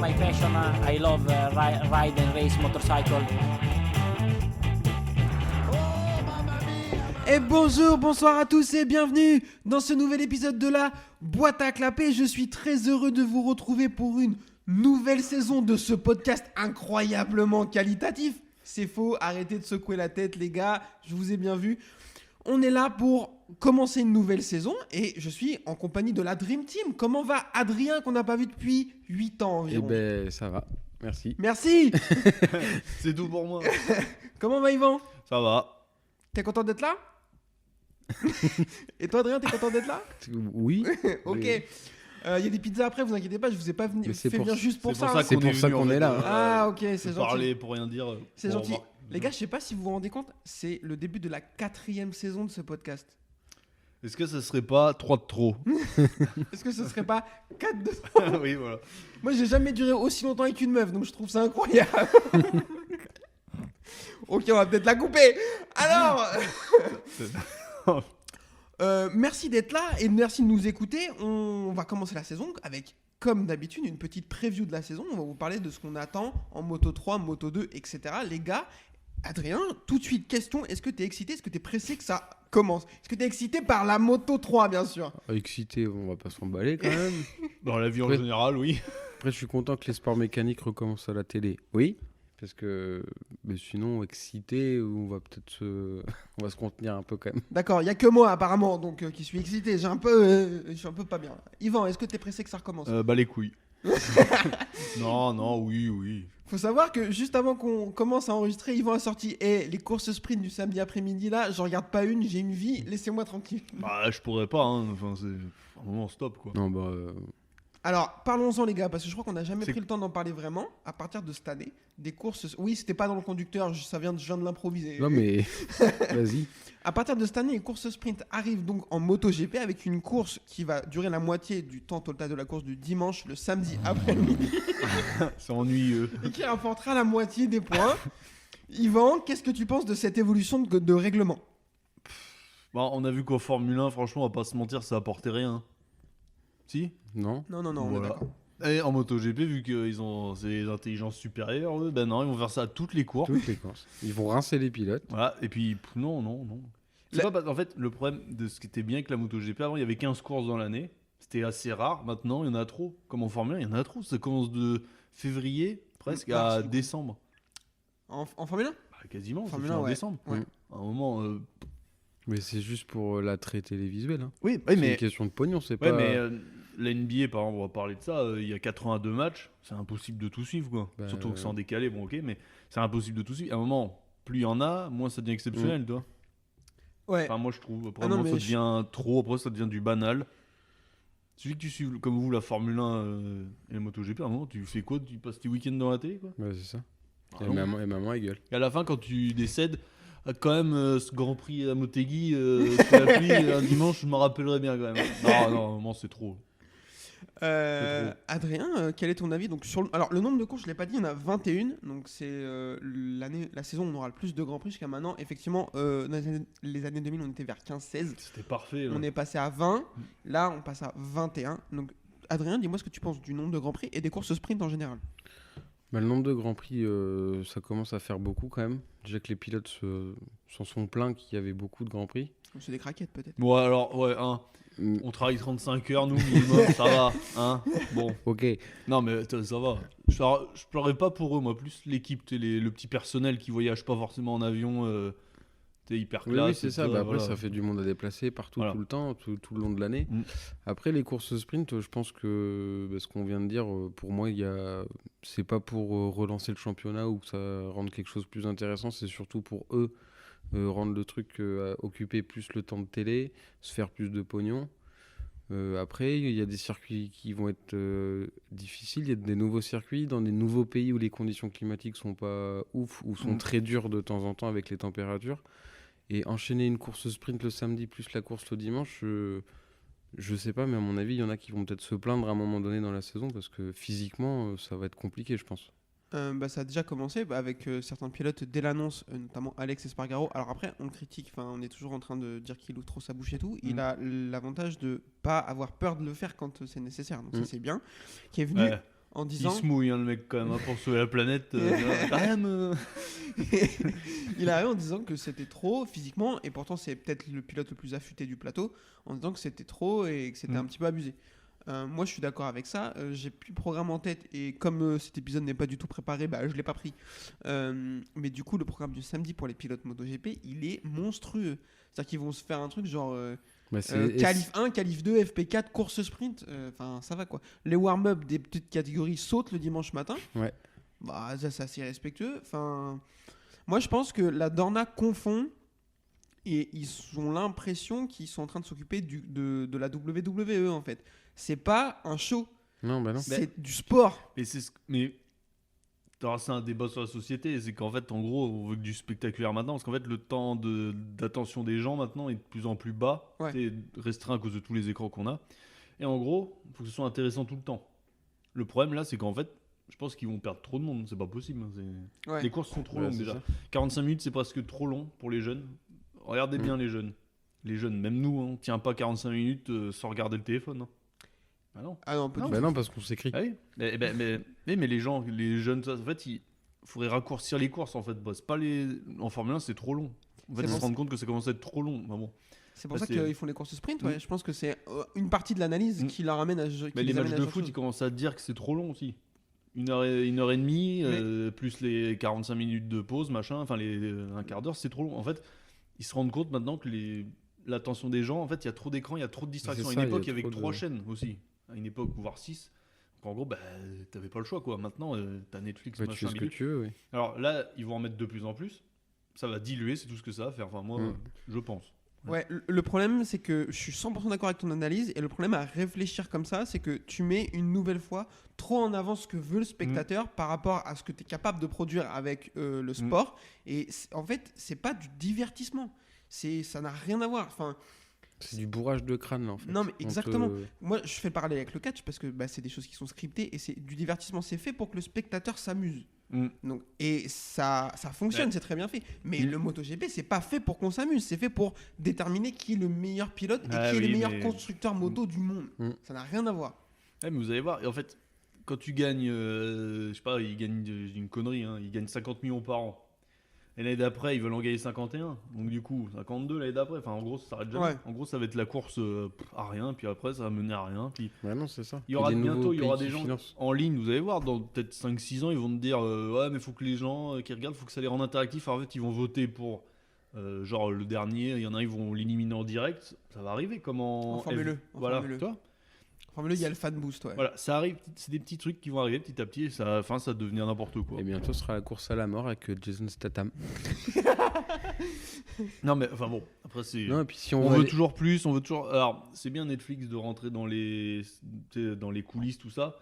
my passion. I love ride and race motorcycle. Et bonjour, bonsoir à tous et bienvenue dans ce nouvel épisode de la boîte à clapper. Je suis très heureux de vous retrouver pour une nouvelle saison de ce podcast incroyablement qualitatif. C'est faux, arrêtez de secouer la tête les gars, je vous ai bien vu. On est là pour commencer une nouvelle saison et je suis en compagnie de la Dream Team. Comment va Adrien qu'on n'a pas vu depuis 8 ans environ? Eh ben ça va, merci. Merci. C'est tout pour moi. Comment va Yvan? Ça va. T'es content d'être là? Et toi Adrien, t'es content d'être là? Oui. Ok. Oui. Il y a des pizzas après, vous inquiétez pas, je vous ai pas Mais fait c'est pour- venir juste pour ça. C'est pour ça qu'on est là. Ah ok, c'est gentil. Parler pour rien dire. C'est pour gentil. remarquer. Les gars, je sais pas si vous vous rendez compte, c'est le début de la 4e saison de ce podcast. Est-ce que ça serait pas 3 de trop? Est-ce que ce serait pas 4 de... Oui, voilà. Moi, j'ai jamais duré aussi longtemps avec une meuf, donc je trouve ça incroyable. Ok, on va peut-être la couper. Alors, merci d'être là et merci de nous écouter. On va commencer la saison avec, comme d'habitude, une petite preview de la saison. On va vous parler de ce qu'on attend en Moto 3, Moto 2, etc. Les gars, Adrien, tout de suite, question, est-ce que tu es excité? Est-ce que tu es pressé que ça commence? Est-ce que tu es excité par la Moto 3, bien sûr? Excité, on va pas s'emballer quand même. Dans la vie en Ouais. général, oui. Après, je suis content que les sports mécaniques recommencent à la télé. Oui, parce que mais sinon, excité, on va peut-être on va se contenir un peu quand même. D'accord, il n'y a que moi apparemment donc qui suis excité. Je suis un peu pas bien. Yvan, est-ce que tu es pressé que ça recommence? Bah les couilles. Non, oui. Faut savoir que juste avant qu'on commence à enregistrer, Yvan a sorti les courses sprint du samedi après-midi là, je regarde pas une, j'ai une vie, laissez-moi tranquille. Bah je pourrais pas, hein. Enfin, c'est un moment stop quoi. Non, bah. Alors, parlons-en les gars, parce que je crois qu'on n'a jamais C'est- pris le temps d'en parler vraiment. À partir de cette année, des courses... Oui, c'était pas dans le conducteur, je viens de l'improviser. Non, mais. Vas-y. À partir de cette année, les courses sprint arrivent donc en MotoGP avec une course qui va durer la moitié du temps total de la course du dimanche, le samedi après-midi, C'est ennuyeux. et qui rapportera la moitié des points. Yvan, qu'est-ce que tu penses de cette évolution de règlement? Bah on a vu qu'au Formule 1, franchement, on va pas se mentir, ça apportait rien. Si? Non. Non, on est Voilà. d'accord. Et en MotoGP, vu qu'ils ont des intelligences supérieures, eux, ben non, ils vont faire ça à toutes les courses. Toutes les courses. Ils vont rincer les pilotes. Voilà, et puis non. C'est La- pas en fait, le problème de ce qui était bien avec la MotoGP avant, il y avait 15 courses dans l'année. C'était assez rare. Maintenant, il y en a trop. Comme en Formule 1, il y en a trop. Ça commence de février presque Mars, à du coup. décembre. En Formule 1? Bah, quasiment, c'est Formule fini 1, en ouais. décembre. Ouais. À un moment. Mais c'est juste pour l'attrait télévisuel. Hein. Oui, C'est une question de pognon, c'est pas. la NBA, par exemple, on va parler de ça. Il y a 82 matchs. C'est impossible de tout suivre, quoi. Bah, Surtout que c'est en décalé, bon, ok, mais c'est impossible de tout suivre. À un moment, plus il y en a, moins ça devient exceptionnel, toi. Ouais. Enfin, moi je trouve. Après, Ah non, moi, mais ça je- devient trop. Après, ça devient du banal. Celui que tu suives, comme vous, la Formule 1 et la MotoGP, à un moment, tu fais quoi? Tu passes tes week-ends dans la télé, quoi. Ouais, c'est ça. Ah Et non. maman, elle gueule. Et à la fin, quand tu décèdes, quand même, ce Grand Prix à Motegi, sous la pluie, un dimanche, je m'en rappellerai bien quand même. Non, c'est trop. Adrien, quel est ton avis donc, Alors, le nombre de courses, je ne l'ai pas dit, il y en a 21. Donc, c'est la saison où on aura le plus de Grands Prix jusqu'à maintenant. Effectivement, dans les années 2000, on était vers 15-16. C'était parfait. Là. On est passé à 20. Là, on passe à 21. Donc, Adrien, dis-moi ce que tu penses du nombre de Grands Prix et des courses sprint en général. Bah, le nombre de Grands Prix, ça commence à faire beaucoup quand même. Déjà que les pilotes s'en sont plaints qu'il y avait beaucoup de Grands Prix. C'est des craquettes, peut-être. Bon, alors, ouais, hein, Mm, on travaille 35 heures, nous, minimum, ça va. Hein, bon. Ok. Non, mais ça va. Je pleurais pas pour eux, moi, plus l'équipe, le petit personnel qui voyage pas forcément en avion. T'es hyper Oui, classe. oui, c'est et ça. tout, Bah, après, voilà. ça fait du monde à déplacer partout, Voilà. tout le temps, tout le long de l'année. Mm. Après, les courses sprint, je pense que ce qu'on vient de dire, pour moi, c'est pas pour relancer le championnat ou que ça rende quelque chose de plus intéressant. C'est surtout pour eux rendre le truc, occuper plus le temps de télé, se faire plus de pognon. Après, il y a des circuits qui vont être difficiles. Il y a des nouveaux circuits dans des nouveaux pays où les conditions climatiques sont pas ouf ou sont très dures de temps en temps avec les températures. Et enchaîner une course sprint le samedi plus la course le dimanche, je sais pas, mais à mon avis, il y en a qui vont peut-être se plaindre à un moment donné dans la saison parce que physiquement, ça va être compliqué, je pense. Ça a déjà commencé avec certains pilotes dès l'annonce, notamment Alex Espargaro. Alors après, on le critique, on est toujours en train de dire qu'il ouvre trop sa bouche et tout. Il a l'avantage de pas avoir peur de le faire quand c'est nécessaire, donc ça c'est bien. Qui est venu en Il disant... se mouille, hein, le mec, quand même, hein, pour sauver la planète. Quand même. Il a arrivé en disant que c'était trop physiquement, et pourtant c'est peut-être le pilote le plus affûté du plateau, en disant que c'était trop et que c'était un petit peu abusé. Moi je suis d'accord avec ça, j'ai plus le programme en tête, et comme cet épisode n'est pas du tout préparé, bah, je l'ai pas pris. Mais du coup le programme du samedi pour les pilotes MotoGP, il est monstrueux. C'est-à-dire qu'ils vont se faire un truc genre... qualif 1, qualif 2, FP4, course sprint, enfin ça va quoi. Les warm-up des petites catégories sautent le dimanche matin. Ouais. Bah ça c'est assez respectueux. Enfin, moi je pense que la Dorna confond et ils ont l'impression qu'ils sont en train de s'occuper de la WWE en fait. C'est pas un show, Non, bah non. c'est du sport. Mais c'est un débat sur la société, c'est qu'en fait, en gros, on veut que du spectaculaire maintenant, parce qu'en fait, le temps d'attention des gens maintenant est de plus en plus bas, Ouais. c'est restreint à cause de tous les écrans qu'on a. Et en gros, il faut que ce soit intéressant tout le temps. Le problème là, c'est qu'en fait, je pense qu'ils vont perdre trop de monde, c'est pas possible. Ouais. Les courses sont trop Ouais, longues c'est déjà. ça. 45 minutes, c'est presque trop long pour les jeunes. Regardez bien les jeunes. Les jeunes, même nous, on tient pas 45 minutes sans regarder le téléphone. Hein. Ah non. Ah non, pas du Bah tout. non, parce qu'on s'écrit. Ah oui. Mais les gens, les jeunes, ça, en fait, il faudrait raccourcir les courses en fait. Bah, c'est pas en Formule 1, c'est trop long. En fait, C'est ils bon. se rendent compte que ça commence à être trop long. Bah, bon. C'est pour Bah, ça c'est- qu'ils font les courses sprint. Ouais. Mm. Je pense que c'est une partie de l'analyse Mm. qui leur amène à qui Mais les les matchs amène à de chaque foot, chose. ils commencent à dire que c'est trop long aussi. Une heure et demie, plus les 45 minutes de pause, machin, enfin un quart d'heure, c'est trop long. En fait, ils se rendent compte maintenant que l'attention des gens, en fait, il y a trop d'écrans, il y a trop de distractions. À C'est une ça, époque, il il y y a avait que trop 3 de- chaînes aussi. À une époque, voire 6. Donc en gros, bah, t'avais pas le choix quoi. Maintenant, t'as Netflix, Ouais, tu machin, fais ce que bidule. tu veux, oui. Alors là, ils vont en mettre de plus en plus. Ça va diluer, c'est tout ce que ça va faire. Enfin, moi, je pense. Ouais, le problème, c'est que je suis 100% d'accord avec ton analyse. Et le problème à réfléchir comme ça, c'est que tu mets une nouvelle fois trop en avant ce que veut le spectateur par rapport à ce que tu es capable de produire avec le sport. Et en fait, c'est pas du divertissement. Ça n'a rien à voir. Enfin, C'est du bourrage de crâne, là, en fait. non, mais On te- exactement. Moi, je fais le parallèle avec le catch parce que bah, c'est des choses qui sont scriptées et c'est du divertissement. C'est fait pour que le spectateur s'amuse. Donc, et ça fonctionne, Ouais. c'est très bien fait. Mais le MotoGP, c'est pas fait pour qu'on s'amuse, c'est fait pour déterminer qui est le meilleur pilote et Ah qui est le oui, meilleur mais- constructeur moto du monde. Ça n'a rien à voir. Ouais, mais vous allez voir. Et en fait, quand tu gagnes, je sais pas, ils gagnent une connerie, hein, ils gagnent 50 millions par an. Et l'année d'après, ils veulent en gagner 51. Donc du coup, 52 l'année d'après. Enfin, en gros, ça s'arrête jamais. Ouais. En gros, ça va être la course à rien. Puis après, ça va mener à rien. Puis Ouais, non, c'est ça. il y aura Et des bientôt, nouveaux il y aura pays des qui gens financent. en ligne. Vous allez voir, dans peut-être 5-6 ans, ils vont te dire ouais, mais il faut que les gens qui regardent, il faut que ça les rende interactifs. En fait, ils vont voter pour genre le dernier. Il y en a, ils vont l'éliminer en direct. Ça va arriver comme En Formule E, en Voilà, Formule E. toi. Enfin, là, il y a le fan boost, ouais. Voilà, ça arrive, c'est des petits trucs qui vont arriver petit à petit et ça, enfin, ça va devenir n'importe quoi. Et bientôt, ce sera la course à la mort avec Jason Statham. Non mais enfin bon, après c'est... Non, et puis si on on, veut va toujours plus, on veut toujours... Alors, c'est bien Netflix de rentrer dans les coulisses, tout ça,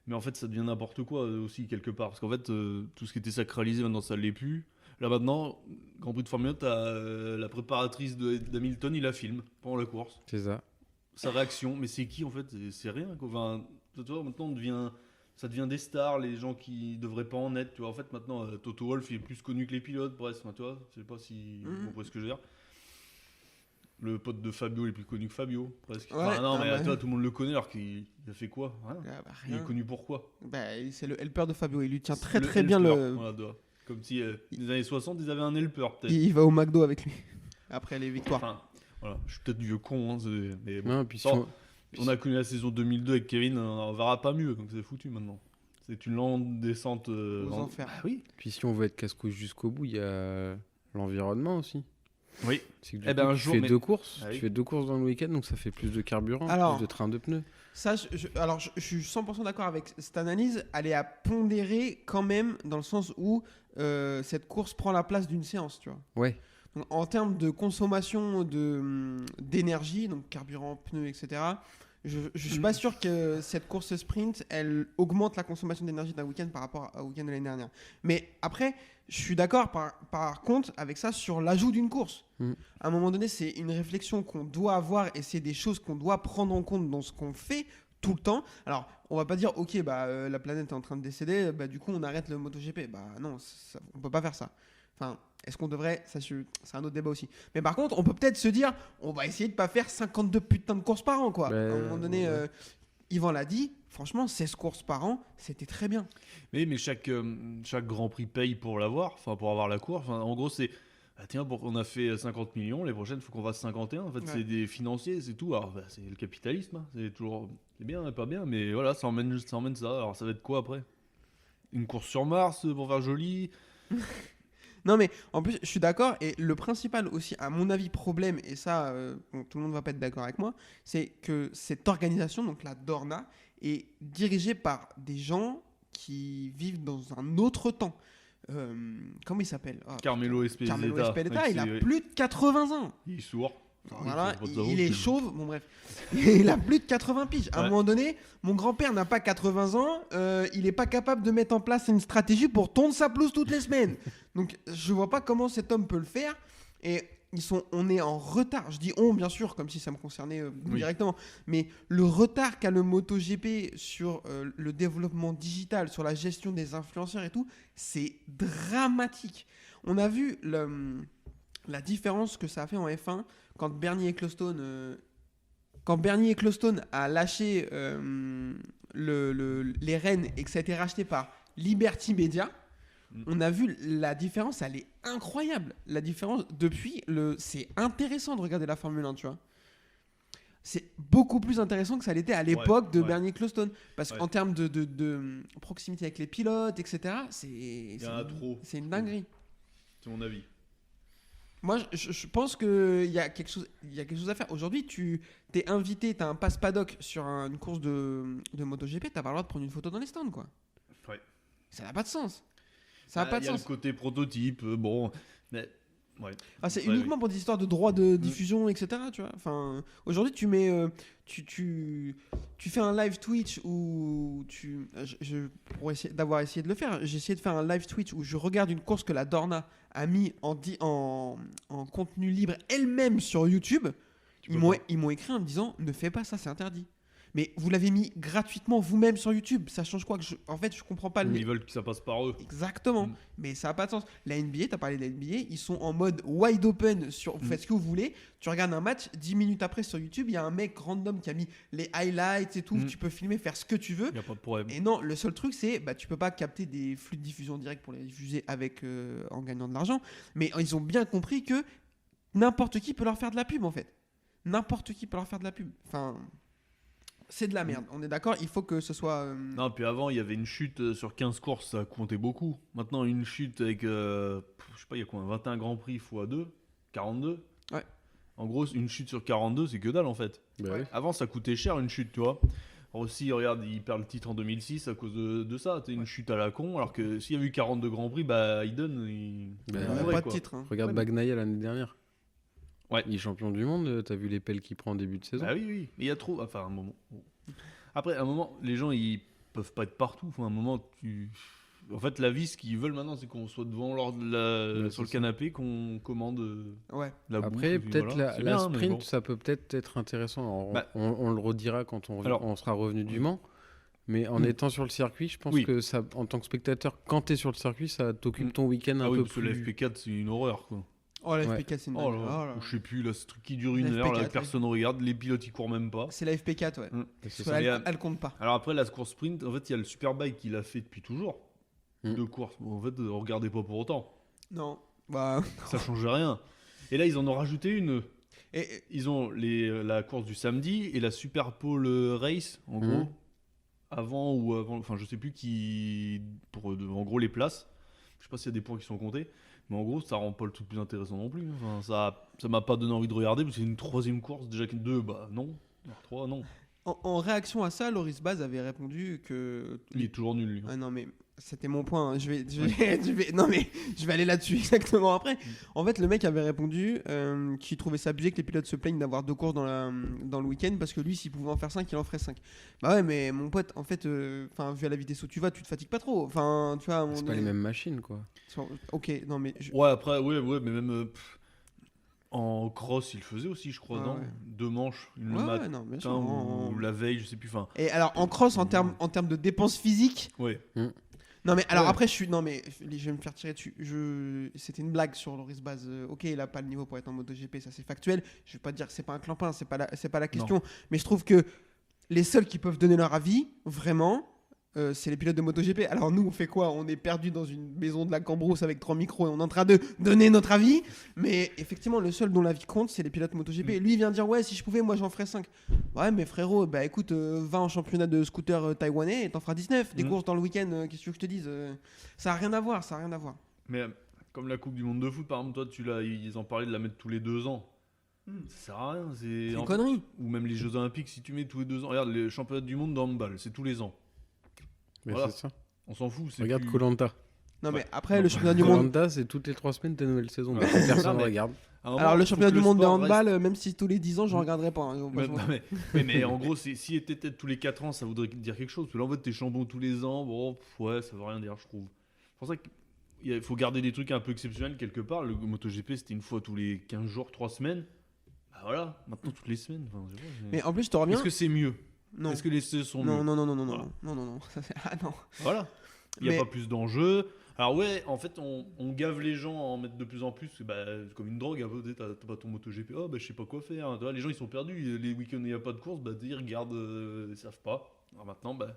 mais en fait ça devient n'importe quoi aussi quelque part, parce qu'en fait tout ce qui était sacralisé maintenant ça l'est plus. Là maintenant, Grand Prix de Formule 1, t'as la préparatrice d'Hamilton, il la filme pendant la course. c'est ça. Sa réaction, mais c'est qui en fait? C'est rien quoi. Enfin, tu vois, maintenant ça devient des stars, les gens qui devraient pas en être. Tu vois, en fait maintenant Toto Wolff il est plus connu que les pilotes, presque. Enfin, tu vois, je sais pas si vous comprenez ce que je veux dire. Le pote de Fabio il est plus connu que Fabio, presque. Ouais, Enfin, non, ah mais ouais. toi tout le monde le connaît alors qu'il a fait quoi? Rien. Ah, bah, Il rien. est connu pour quoi? Bah, c'est le helper de Fabio, il lui tient C'est très le très bien helper. le. Voilà, toi. Comme si les années 60 ils avaient un helper peut-être. Il va au McDo avec lui après les victoires. Enfin, voilà, je suis peut-être vieux con, hein, mais bon. Non, et puis si Bon, on- On a connu la saison 2002 avec Kevin, on verra pas mieux, donc c'est foutu maintenant. C'est une lente descente Aux enfers. Ah oui. Puis si on veut être casse-couille jusqu'au bout, il y a l'environnement aussi. Oui. C'est que Eh ben, un tu jour, fais mais- deux courses, Ah oui. tu fais deux courses dans le week-end, donc ça fait plus de carburant, Alors- plus de train de pneus. Ça, je suis 100% d'accord avec cette analyse. Elle est à pondérer quand même dans le sens où cette course prend la place d'une séance, tu vois. Ouais. Donc, en termes de consommation d'énergie, donc carburant, pneus, etc., je suis pas sûr que cette course sprint, elle augmente la consommation d'énergie d'un week-end par rapport au week-end de l'année dernière. Mais après, je suis d'accord par contre avec ça sur l'ajout d'une course. À un moment donné, c'est une réflexion qu'on doit avoir et c'est des choses qu'on doit prendre en compte dans ce qu'on fait tout le temps. Alors, on va pas dire, ok, bah, la planète est en train de décéder, bah, du coup, on arrête le MotoGP. Bah non, on peut pas faire ça. Enfin, est-ce qu'on devrait... Ça, c'est un autre débat aussi. Mais par contre, on peut peut-être se dire, on va essayer de pas faire 52 putains de courses par an, quoi. Bah, à un moment donné, ouais. Yvan l'a dit, franchement, 16 courses par an, c'était très bien. Mais chaque Grand Prix paye pour l'avoir, enfin pour avoir la course. Enfin, en gros, c'est tiens, on a fait 50 millions, les prochaines, il faut qu'on fasse 51. En fait, c'est des financiers, c'est tout. Alors, c'est le capitalisme, hein. C'est bien et pas bien, mais voilà, ça emmène ça. Alors, ça va être quoi après? Une course sur Mars pour faire joli? Non, mais en plus, je suis d'accord. Et le principal aussi, à mon avis, problème, et ça, bon, tout le monde va pas être d'accord avec moi, c'est que cette organisation, donc la Dorna, est dirigée par des gens qui vivent dans un autre temps. Comment il s'appelle? Carmelo Espeleta. Carmelo Espeleta, il a plus de 80 ans. Il est sourd. Voilà, il est chauve, bon bref. Il a plus de 80 piges. À un moment donné, mon grand-père n'a pas 80 ans, il n'est pas capable de mettre en place une stratégie pour tondre sa pelouse toutes les semaines. Donc je vois pas comment cet homme peut le faire. Et on est en retard. Je dis on, bien sûr, comme si ça me concernait directement. Mais le retard qu'a le MotoGP sur le développement digital, sur la gestion des influenceurs et tout, c'est dramatique. On a vu la différence que ça a fait en F1 quand Bernie Ecclestone a lâché les rênes et que ça a été racheté par Liberty Media. On a vu la différence, elle est incroyable. La différence depuis, c'est intéressant de regarder la Formule 1, tu vois. C'est beaucoup plus intéressant que ça l'était à l'époque de Bernie Ecclestone. Parce qu'en termes de proximité avec les pilotes, etc., c'est une dinguerie. C'est mon avis. Moi, je pense qu'il y a quelque chose à faire. Aujourd'hui, tu t'es invité, tu as un passe paddock sur une course de MotoGP, tu n'as pas le droit de prendre une photo dans les stands, quoi. Ouais. Ça n'a pas de sens. Ça n'a pas de sens. Il y a le côté prototype, bon, mais ouais. C'est uniquement pour des histoires de droits de diffusion, etc. Tu vois. Enfin, aujourd'hui, tu mets, tu fais un live Twitch où pour essayer d'avoir essayé de le faire, j'ai essayé de faire un live Twitch où je regarde une course que la Dorna a mis en contenu libre elle-même sur YouTube. Ils m'ont écrit en me disant ne fais pas ça, c'est interdit. Mais vous l'avez mis gratuitement vous-même sur YouTube. Ça change quoi? En fait, je comprends pas. Ils veulent que ça passe par eux. Exactement. Mais ça n'a pas de sens. La NBA, tu as parlé de la NBA, ils sont en mode wide open. Vous faites ce que vous voulez. Tu regardes un match, 10 minutes après sur YouTube, il y a un mec random qui a mis les highlights et tout. Tu peux filmer, faire ce que tu veux. Il n'y a pas de problème. Et non, le seul truc, c'est tu peux pas capter des flux de diffusion direct pour les diffuser en gagnant de l'argent. Mais ils ont bien compris que n'importe qui peut leur faire de la pub, en fait. N'importe qui peut leur faire de la pub. Enfin... C'est de la merde, on est d'accord, il faut que ce soit... Non, puis avant, il y avait une chute sur 15 courses, ça comptait beaucoup. Maintenant, une chute avec, je sais pas, il y a quoi, 21 Grands Prix x 2, 42. Ouais. En gros, une chute sur 42, c'est que dalle, en fait. Bah ouais. Avant, ça coûtait cher, une chute, tu vois. Alors aussi, regarde, il perd le titre en 2006 à cause de ça. C'est une chute à la con, alors que s'il y avait eu 42 Grands Prix, Hayden, il n'aurait pas de titre. Hein. Regarde Bagnaia l'année dernière. Ouais. Il est champion du monde, t'as vu les pelles qu'il prend en début de saison? Ah oui. Mais il y a trop. Enfin, un moment. Après, un moment, les gens, ils peuvent pas être partout. Enfin, un moment, En fait, la vie, ce qu'ils veulent maintenant, c'est qu'on soit devant sur le canapé, qu'on commande la bouffe. Après, peut-être voilà. la sprint, ça peut peut-être être intéressant. Alors, on le redira quand on sera revenu du Mans. Mais en étant sur le circuit, je pense que ça, en tant que spectateur, quand tu es sur le circuit, ça t'occupe ton week-end un peu parce plus. Que la FP4, c'est une horreur, quoi. Oh, la FP4, c'est une Je sais plus, là, ce truc qui dure une heure, là, personne regarde, les pilotes ils courent même pas. C'est la FP4, ouais. C'est ça. Elle compte pas. Alors après, la course sprint, en fait, il y a le Superbike qui l'a fait depuis toujours. De course. Bon, en fait, regardez pas pour autant. Non. Bah. Ça change rien. Et là, ils en ont rajouté une. Ils ont la course du samedi et la Super Pole Race, en gros. Avant, enfin, je sais plus qui. En gros, les places. Je sais pas s'il y a des points qui sont comptés. Mais en gros, ça rend pas le tout plus intéressant non plus. Enfin, ça m'a pas donné envie de regarder parce que c'est une troisième course. Déjà qu'une 2, non. 3, non. En réaction à ça, Loris Baz avait répondu que... Il est toujours nul, lui. Ah non, mais c'était mon point. Hein. Non, mais je vais aller là-dessus exactement après. En fait, le mec avait répondu qu'il trouvait ça abusé que les pilotes se plaignent d'avoir 2 courses dans le week-end parce que lui, s'il pouvait en faire 5, il en ferait 5. Bah ouais, mais mon pote, en fait, vu à la vitesse où tu vas, tu te fatigues pas trop. Enfin, tu vois, c'est pas les mêmes machines, quoi. Ok, non, mais... Ouais, après, ouais, mais même... En cross, il le faisait aussi, je crois, non ouais. 2 manches, le matin ou la veille, je sais plus. Et alors, en cross, en termes de dépenses physiques... Ouais. Non, mais alors après, non, mais je vais me faire tirer dessus. C'était une blague sur Loris Baz. Ok, il a pas le niveau pour être en MotoGP, ça c'est factuel. Je vais pas dire que c'est pas un clampin, c'est pas la question. Non. Mais je trouve que les seuls qui peuvent donner leur avis, vraiment, c'est les pilotes de MotoGP. Alors nous, on fait quoi? On est perdu dans une maison de la Cambrousse avec 3 micros et on est en train de donner notre avis. Mais effectivement, le seul dont l'avis compte, c'est les pilotes MotoGP. Lui, il vient dire, ouais, si je pouvais, moi, j'en ferais 5. Ouais, mais frérot, bah écoute, va en championnat de scooter taïwanais et t'en feras 19. Des courses dans le week-end, qu'est-ce que tu veux que je te dise? Ça a rien à voir, ça a rien à voir. Mais comme la Coupe du Monde de foot, par exemple, toi, ils en parlaient de la mettre tous les 2 ans. Ça sert à rien. C'est une connerie. Ou même les Jeux Olympiques, si tu mets tous les 2 ans. Regarde, les championnats du monde de handball, c'est tous les ans. Mais Voilà. c'est ça. On s'en fout. Regarde plus... Koh-Lanta. Non, mais après, le championnat du monde. Koh-Lanta, c'est toutes les 3 semaines ta nouvelle saison. Ouais. Donc personne Non, mais- regarde. À un moment, Alors, le faut championnat que du monde de sport handball, reste- même si tous les 10 ans, je regarderai pas. Hein, mais en gros, si était peut-être tous les 4 ans, ça voudrait dire quelque chose. Parce que là, en fait, t'es champion tous les ans. Bon, ouais, ça veut rien dire, je trouve. C'est pour ça qu'il faut garder des trucs un peu exceptionnels quelque part. Le MotoGP, c'était une fois tous les 15 jours, 3 semaines. Bah voilà, maintenant toutes les semaines. Enfin, je sais pas, Mais en plus, je te reviens. Est-ce que c'est mieux? Non. Est-ce que les essais sont Non, mieux? non, non, non, non, Voilà. non, non, non, ça, ah non. Voilà. Il n'y a Mais- pas plus d'enjeux. Alors ouais, en fait, on gave les gens à en mettre de plus en plus. Bah, comme une drogue, un peu, t'as pas ton MotoGP. Oh, bah, je sais pas quoi faire. Tu vois, les gens, ils sont perdus. Les week-ends, il n'y a pas de course. Bah, ils regardent, ils savent pas. Alors maintenant, bah,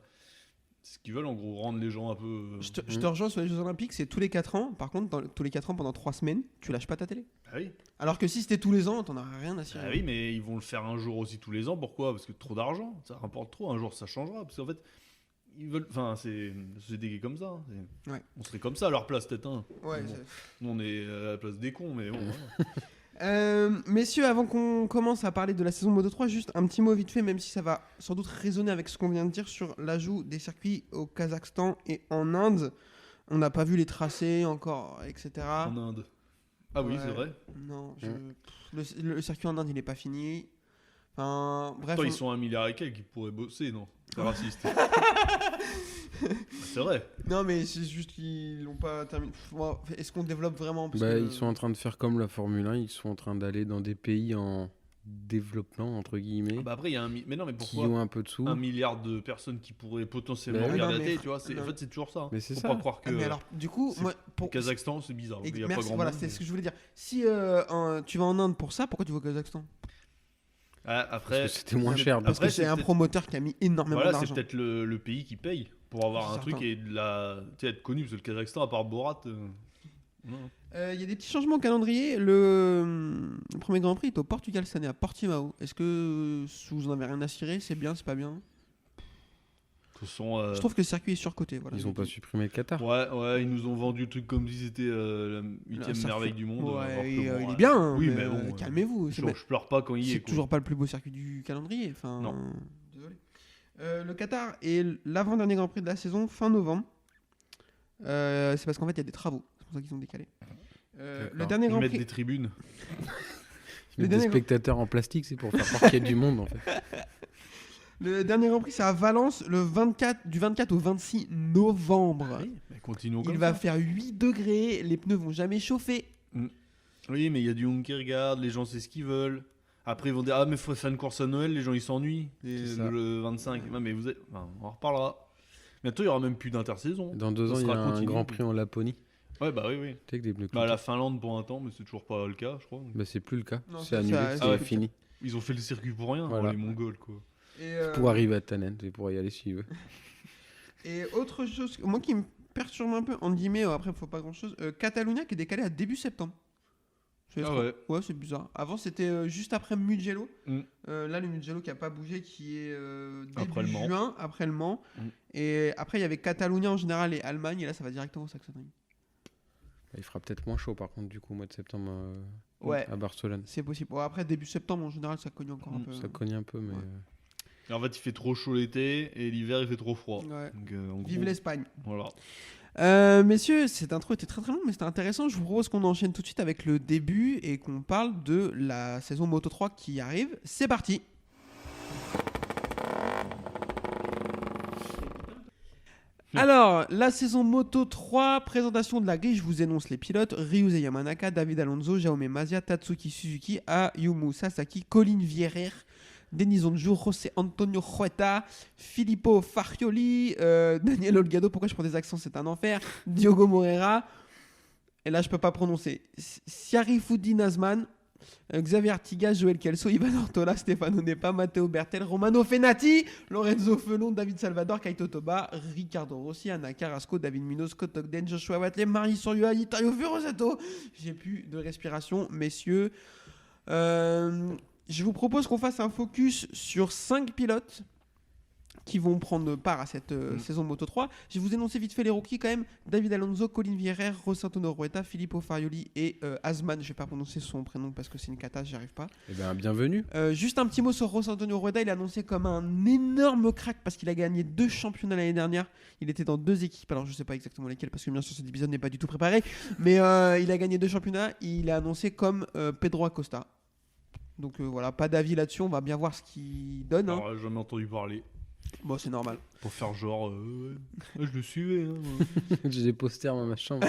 c'est ce qu'ils veulent, en gros, rendre les gens un peu... Je te rejoins sur les Jeux Olympiques, c'est tous les 4 ans. Par contre, tous les 4 ans, pendant 3 semaines, tu lâches pas ta télé. Ah oui. Alors que si c'était tous les ans, t'en as rien à cirer. Ah oui, mais ils vont le faire un jour aussi tous les ans. Pourquoi? Parce que trop d'argent, ça rapporte trop. Un jour, ça changera. Parce qu'en fait, ils veulent... Enfin, c'est des comme ça. Hein. Ouais. On serait comme ça à leur place, peut-être. Hein. Ouais, Bon. Nous, on est à la place des cons, mais bon. voilà. messieurs, avant qu'on commence à parler de la saison Moto 3, juste un petit mot vite fait, même si ça va sans doute résonner avec ce qu'on vient de dire sur l'ajout des circuits au Kazakhstan et en Inde. On n'a pas vu les tracés encore, etc. En Inde. Ah oui, Ouais. c'est vrai. Non, le circuit en Inde, il n'est pas fini. Enfin, bref. Attends, ils sont 1 milliard et quelques qui pourraient bosser, non? C'est raciste. C'est vrai. Non, mais c'est juste qu'ils l'ont pas terminé. Est-ce qu'on développe vraiment parce Bah, que- ils sont en train de faire comme la Formule 1, ils sont en train d'aller dans des pays en développement, entre guillemets, Ah bah après, il y a mais non, mais qui pourquoi ont un peu de sous. 1 milliard de personnes qui pourraient potentiellement Bah, regarder non, la mais télé, tu vois? En non. fait, c'est toujours ça. Mais c'est Faut ça. pas croire que Ah, mais alors, du coup, c'est- moi, le Kazakhstan, c'est bizarre. Il y a pas merci, grand voilà, monde, c'est mais- ce que je voulais dire. Si tu vas en Inde pour ça, pourquoi tu vas au Kazakhstan? Ah, Parce après, que c'était moins cher. Parce Après, que c'est c'est un peut-être- promoteur qui a mis énormément voilà, c'est d'argent. peut-être le pays qui paye pour avoir un Certain. truc et de la... tu sais, être connu. Parce que le Kazakhstan, à part Borat... non. Il y a des petits changements au calendrier. Le premier Grand Prix est au Portugal cette année, à Portimao. Est-ce que vous en avez rien à cirer? C'est bien, c'est pas bien? De toute façon, Je trouve que le circuit est surcoté. Voilà. Ils ont pas supprimé le Qatar. ouais, ils nous ont vendu le truc comme si c'était la 8ème circuit- merveille du monde. Ouais, alors que il bon, est ouais. bien, hein, Oui, mais mais bon, calmez-vous. Je pleure pas quand il y est. C'est quoi. toujours pas le plus beau circuit du calendrier. Enfin, Non. Désolé. Le Qatar est l'avant-dernier Grand Prix de la saison, fin novembre. C'est parce qu'en fait, il y a des travaux. C'est pour ça qu'ils ont décalé. Le D'accord. dernier Ils Grand mettent Prix. des tribunes. Mais Le des dernier- spectateurs en plastique, c'est pour faire croire qu'il y a du monde en fait. Le dernier Grand Prix, c'est à Valence, du 24 au 26 novembre. Oui, mais continuons Il comme va ça. faire 8 degrés, les pneus vont jamais chauffer. Oui, mais il y a du monde qui regarde, les gens c'est ce qu'ils veulent. Après, ils vont dire ah mais faut faire une course à Noël, les gens ils s'ennuient. Et C'est ça. le 25. Ouais, mais enfin, on en reparlera. Bientôt, il y aura même plus d'intersaison. Dans 2 Ça ans, il y a sera un continu. Grand Prix en Laponie. Ouais, bah oui, oui. Tu sais que des pneus Bah, la cloutés. Finlande pour un temps, mais c'est toujours pas le cas, je crois. Bah, c'est plus le cas. Non, C'est ça, annulé, ça- c'est ah ouais. fini. Ils ont fait le circuit pour rien, Voilà. les Mongols, quoi. Et, Pour arriver à Tannen, il pourrait y aller s'il veut. et autre chose, moi qui me perturbe un peu, en guillemets, après, faut pas grand chose. Catalunya qui est décalé à début septembre. C'est Ah trop- ouais. Ouais, c'est bizarre. Avant, c'était juste après Mugello. Mm. Là, le Mugello qui a pas bougé, qui est Après début le Mans. juin, après le Mans. Mm. Et après, il y avait Catalunya en général et Allemagne. Et là, ça va directement au Saxonnerie. Il fera peut-être moins chaud par contre du coup au mois de septembre Ouais. à Barcelone. C'est possible. Bon, après, début septembre, en général, ça cogne encore un peu. Ça cogne un peu, mais Ouais. Et en fait, il fait trop chaud l'été et l'hiver, il fait trop froid. Ouais. Donc, en Vive gros, l'Espagne. Voilà. Messieurs, cette intro était très très longue, mais c'était intéressant. Je vous propose qu'on enchaîne tout de suite avec le début et qu'on parle de la saison Moto 3 qui arrive. C'est parti. Alors, la saison Moto 3, présentation de la grille, je vous énonce les pilotes. Ryuze Yamanaka, David Alonso, Jaume Mazia, Tatsuki Suzuki, Ayumu Sasaki, Colin Vierer, Denis Onjo, José Antonio Hueta, Filippo Farioli, Daniel Olgado, pourquoi je prends des accents, c'est un enfer, Diogo Moreira, et là je peux pas prononcer, Siarifudi Nazman, Xavier Artigas, Joël Kelso, Ivan Ortola, Stefano Nepa, Matteo Bertel, Romano Fenati, Lorenzo Felon, David Salvador, Kaito Toba, Ricardo Rossi, Anna Carrasco, David Munoz, Scott Ogden, Joshua Watley, Marie Soria, Itaio Furosato. J'ai plus de respiration, messieurs. Je vous propose qu'on fasse un focus sur 5 pilotes qui vont prendre part à cette saison Moto 3. Je vais vous énoncer vite fait les rookies quand même. David Alonso, Colin Vierer, José Antonio Rueda, Filippo Farioli et Asman. Je ne vais pas prononcer son prénom parce que c'est une cata, j'y arrive pas. Eh bien, bienvenue. Juste un petit mot sur José Antonio Rueda. Il est annoncé comme un énorme crack parce qu'il a gagné 2 championnats l'année dernière. Il était dans 2 équipes. Alors je ne sais pas exactement lesquelles parce que bien sûr cet épisode n'est pas du tout préparé. Mais il a gagné 2 championnats. Il est annoncé comme Pedro Acosta. Donc voilà, pas d'avis là-dessus. On va bien voir ce qu'il donne. Hein. Alors, jamais entendu parler. Bon, c'est normal. Pour faire genre, ouais, je le suivais. Hein, J'ai des posters dans ma chambre.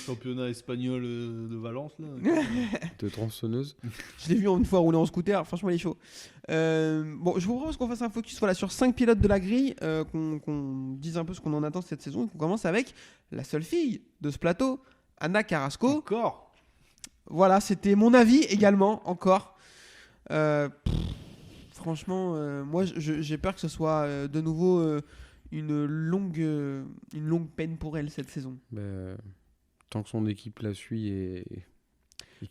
championnat espagnol de Valence là. De tronçonneuse. Je l'ai vu une fois rouler en scooter, franchement il est chaud. Bon, je vous propose qu'on fasse un focus sur 5 pilotes de la grille, qu'on dise un peu ce qu'on en attend cette saison. On commence avec la seule fille de ce plateau, Anna Carrasco. Encore. Voilà, c'était mon avis également, encore. Franchement, moi j'ai peur que ce soit de nouveau une longue peine pour elle cette saison. Tant que son équipe la suit et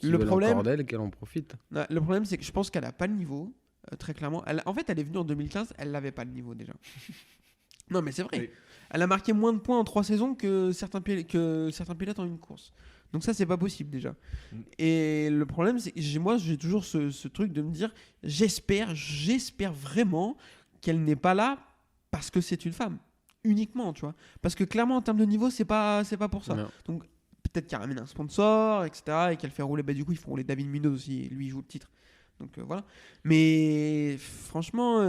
Le problème- encore d'elle, qu'elle en profite. Non, le problème, c'est que je pense qu'elle n'a pas le niveau, très clairement. En fait, elle est venue en 2015, elle n'avait pas le niveau déjà. Non, mais c'est vrai. Oui. Elle a marqué moins de points en 3 saisons que certains pilotes en une course. Donc ça, c'est pas possible déjà. Et le problème, c'est que j'ai toujours ce truc de me dire, j'espère vraiment qu'elle n'est pas là parce que c'est une femme. Uniquement, tu vois. Parce que clairement, en termes de niveau, c'est pas pour ça. Non. Donc peut-être qu'elle ramène un sponsor, etc. Et qu'elle fait rouler, du coup, ils font rouler David Munoz aussi. Et lui, il joue le titre. Donc voilà. Mais franchement,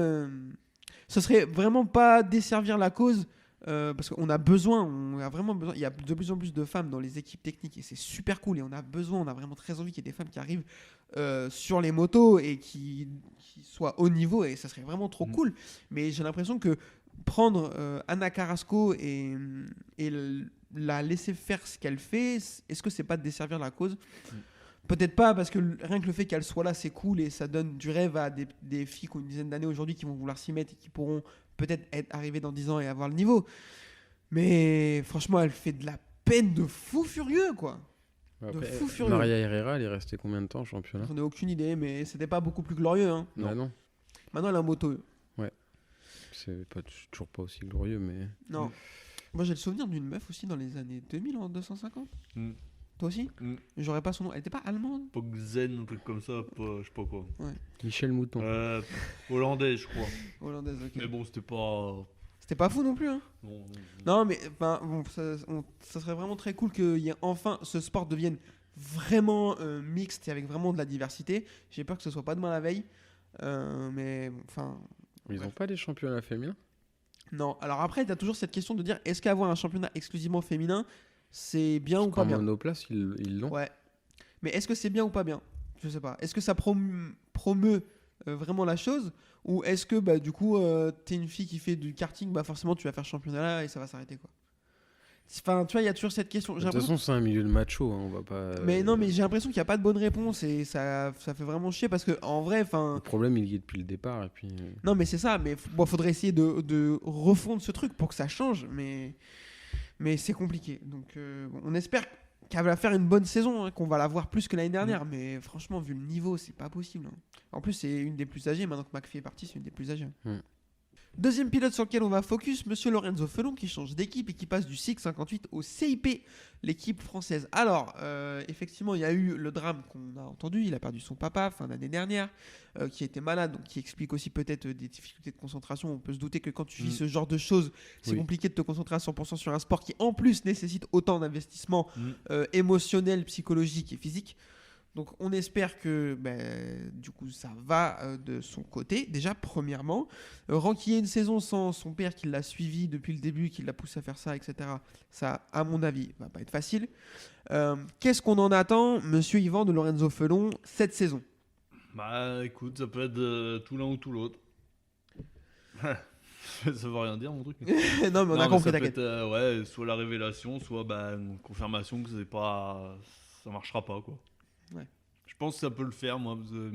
ce serait vraiment pas desservir la cause. Parce qu'on a vraiment besoin. Il y a de plus en plus de femmes dans les équipes techniques et c'est super cool. Et on a vraiment très envie qu'il y ait des femmes qui arrivent sur les motos et qui soient haut niveau. Et ça serait vraiment trop cool. Mais j'ai l'impression que prendre Anna Carrasco et la laisser faire ce qu'elle fait, est-ce que c'est pas de desservir la cause ? Peut-être pas, parce que rien que le fait qu'elle soit là, c'est cool et ça donne du rêve à des filles qui ont une dizaine d'années aujourd'hui qui vont vouloir s'y mettre et qui pourront peut-être être arrivées dans 10 ans et avoir le niveau. Mais franchement, elle fait de la peine de fou furieux, quoi. Après, fou furieux. Maria Herrera, elle est restée combien de temps en championnat? J'en ai aucune idée, mais c'était pas beaucoup plus glorieux. Hein. Bah non. Maintenant, elle a un moto. C'est toujours pas aussi glorieux, mais. Non. Moi, j'ai le souvenir d'une meuf aussi dans les années 2000 en 250. Toi aussi? J'aurais pas son nom. Elle était pas allemande? Pogzen, un truc comme ça, je sais pas quoi. Michel Mouton. Hollandais, je crois. Hollandaise, ok. Mais bon, c'était pas. C'était pas fou non plus, hein? Non. Non, mais bon, ça serait vraiment très cool que enfin ce sport devienne vraiment mixte et avec vraiment de la diversité. J'ai peur que ce soit pas demain la veille. Mais enfin. Ils bref. ont pas les championnats féminins? Non, alors après, tu as toujours cette question de dire est-ce qu'avoir un championnat exclusivement féminin, c'est bien ou pas Comme bien? Monoplace, ils l'ont. Ouais. Mais est-ce que c'est bien ou pas bien? Je sais pas. Est-ce que ça promeut vraiment la chose? Ou est-ce que du coup, t'es une fille qui fait du karting, forcément tu vas faire championnat là et ça va s'arrêter, quoi. Enfin, tu vois, il y a toujours cette question. De toute façon, c'est un milieu de macho, hein, on va pas. Mais non, mais j'ai l'impression qu'il n'y a pas de bonne réponse et ça fait vraiment chier parce que en vrai, Le problème, il y est depuis le départ. Et puis... Non, mais c'est ça. Mais faudrait essayer de refondre ce truc pour que ça change. Mais c'est compliqué. Donc, on espère qu'elle va faire une bonne saison, hein, qu'on va la voir plus que l'année dernière. Mais franchement, vu le niveau, c'est pas possible. Hein. En plus, c'est une des plus âgées. Maintenant que McPhee est parti, c'est une des plus âgées. Deuxième pilote sur lequel on va focus, monsieur Lorenzo Felon, qui change d'équipe et qui passe du SIG 58 au CIP, l'équipe française. Alors, effectivement, il y a eu le drame qu'on a entendu. Il a perdu son papa fin d'année dernière, qui était malade, donc qui explique aussi peut-être des difficultés de concentration. On peut se douter que quand tu vis ce genre de choses, c'est compliqué de te concentrer à 100% sur un sport qui, en plus, nécessite autant d'investissement émotionnel, psychologique et physique. Donc on espère que du coup ça va de son côté, déjà premièrement. Renquiller une saison sans son père qui l'a suivi depuis le début, qui l'a poussé à faire ça, etc. Ça, à mon avis, va pas être facile. Qu'est-ce qu'on en attend, monsieur Yvan de Lorenzo Felon, cette saison? Bah écoute, ça peut être tout l'un ou tout l'autre. Ça veut rien dire mon truc. Non mais on a compris, ça peut t'inquiète. être, soit la révélation, soit une confirmation que ça marchera pas quoi. Ouais. Je sais pense que ça peut le faire, moi. Parce que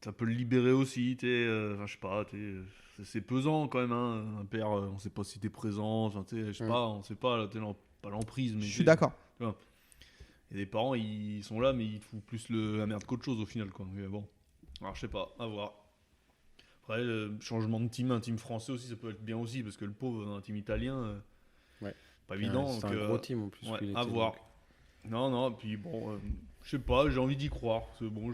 ça peut le libérer aussi. Je sais pas. C'est pesant quand même. Hein, un père, on sait pas si t'es présent. Je sais pas, on sait pas. Là, pas l'emprise. Mais Je suis d'accord. Il y a des parents, ils sont là, mais ils te foutent plus la merde qu'autre chose au final, quoi. Mais bon, alors je sais pas, à voir. Après, le changement de team, un team français aussi, ça peut être bien aussi, parce que le pauvre, un team italien, pas évident. C'est un gros team en plus. Ouais, qu'il à était, voir. donc. Non, puis bon, je sais pas, j'ai envie d'y croire. C'est bon,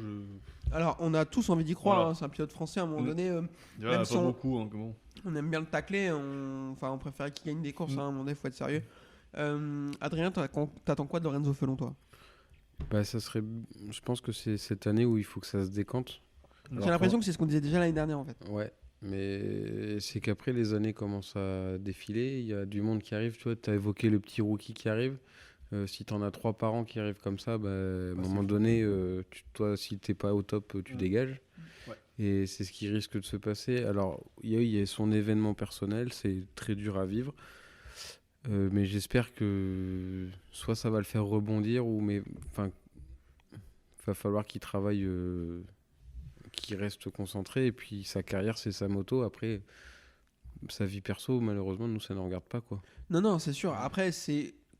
Alors, on a tous envie d'y croire. Voilà. Hein, c'est un pilote français à un moment donné. déjà, Même pas si on- beaucoup, hein, comment. On aime bien le tacler. On préfère qu'il gagne des courses. Hein, à un moment donné, il faut être sérieux. Adrien, t'attends quoi de Lorenzo Felon, toi? Bah, je pense que c'est cette année où il faut que ça se décante. J'ai l'impression que c'est ce qu'on disait déjà l'année dernière, en fait. Ouais, mais c'est qu'après les années commencent à défiler, il y a du monde qui arrive, tu vois, tu as évoqué le petit rookie qui arrive. Si tu en as 3 par an qui arrivent comme ça, bah, à un moment donné, toi, si t'es pas au top, tu dégages. Ouais. Et c'est ce qui risque de se passer. Alors, il y a son événement personnel, c'est très dur à vivre. Mais j'espère que soit ça va le faire rebondir, va falloir qu'il travaille, qu'il reste concentré. Et puis sa carrière, c'est sa moto. Après, sa vie perso, malheureusement, nous, ça ne regarde pas, quoi. Non, c'est sûr. Après,